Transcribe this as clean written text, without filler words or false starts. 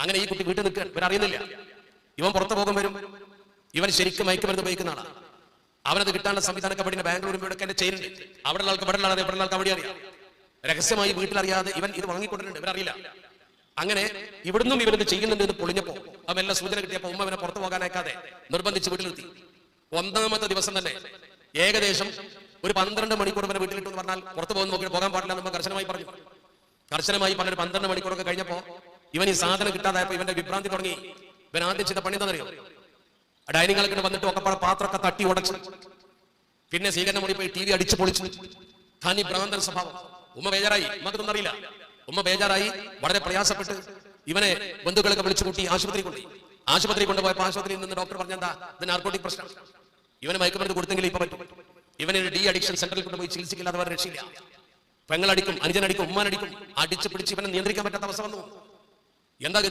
അങ്ങനെ ഈ കുട്ടി വീട്ടിൽ നിൽക്കുക, ഇവരറിയുന്നില്ല. ഇവൻ പുറത്തു പോകും വരും. ഇവൻ ശരിക്കും മയക്കുമരുന്ന് ഉപയോഗിക്കുന്ന ആളാണ്. അവനത് കിട്ടാനുള്ള സംവിധാനമൊക്കെ പഠിക്കുന്ന ബാംഗ്ലൂരും ഇവിടെ എന്റെ ചെയ്യുന്നുണ്ട്. അവിടെ ആൾക്ക് ഇവിടെ ആളെ ഇവിടെ ആൾക്ക് അവിടെ അറിയാം. രഹസ്യമായി വീട്ടിലറിയാതെ ഇവൻ ഇത് വാങ്ങിക്കൊണ്ടിട്ടുണ്ട്, ഇവരറിയില്ല. അങ്ങനെ ഇവിടുന്നും ഇവരിത് ചെയ്യുന്നുണ്ട് എന്ന് പൊളിഞ്ഞപ്പോ അവൻ എല്ലാ സൂചന കിട്ടിയപ്പോ ഉമ്മ അവനെ പുറത്തു പോകാനേക്കാതെ നിർബന്ധിച്ച് വീട്ടിലെത്തി. 1ാമത്തെ ദിവസം തന്നെ ഏകദേശം ഒരു 12 മണിക്കൂർ ഇവനെ വീട്ടിലിട്ടു എന്ന് പറഞ്ഞാൽ പുറത്തു പോകുന്ന നോക്കി പോകാൻ പാടില്ല എന്ന് കർശനമായി പറഞ്ഞു. കർശനമായി പറഞ്ഞൊരു 12 മണിക്കൂറൊക്കെ കഴിഞ്ഞപ്പോ ഇവൻ ഈ സാധനം കിട്ടാതായപ്പോ ഇവന്റെ വിഭ്രാന്തി തുടങ്ങി. ഇവൻ ആദ്യം ചെയ്ത പണി എന്താണെന്നറിയോ? ഡൈനിങ് ഹാളിൽ വന്നിട്ട് ഒക്കെ പാത്രമൊക്കെ തട്ടി ഉടച്ചു. പിന്നെ സ്വീകരണ മുറി പോയി TV അടിച്ചു പൊളിച്ചു. തനി ഭ്രാന്തൻ സ്വഭാവം. ഉമ്മ ബേജാറായി, ഉമ്മക്കൊന്നും അറിയില്ല. ഉമ്മ ബേജാറായി വളരെ പ്രയാസപ്പെട്ട് ഇവനെ ബന്ധുക്കളൊക്കെ വിളിച്ചു കൂട്ടി ആശുപത്രി കൊണ്ടുപോയി. ആശുപത്രി കൊണ്ടുപോയപ്പോ ആശുപത്രിയിൽ നിന്ന് ഡോക്ടർ പറഞ്ഞെന്താ, ഇത് നാർക്കോട്ടിക് പ്രശ്നം, ഇവന് മയക്കുമരുന്ന് കൊടുത്തെങ്കിൽ ഇപ്പൊ പറ്റും. ഇവനെ ഡി അഡിക്ഷൻ സെന്ററിൽ കൊണ്ടുപോയി ചികിത്സിക്കില്ലാതെ വേറെ രക്ഷയില്ല. പെങ്ങളടിക്കും, അനുജനടിക്കും, ഉമ്മാനടിക്കും, അടിച്ചു പിടിച്ച് ഇവനെ നിയന്ത്രിക്കാൻ പറ്റാത്ത അവസ്ഥ വന്നു. എന്താ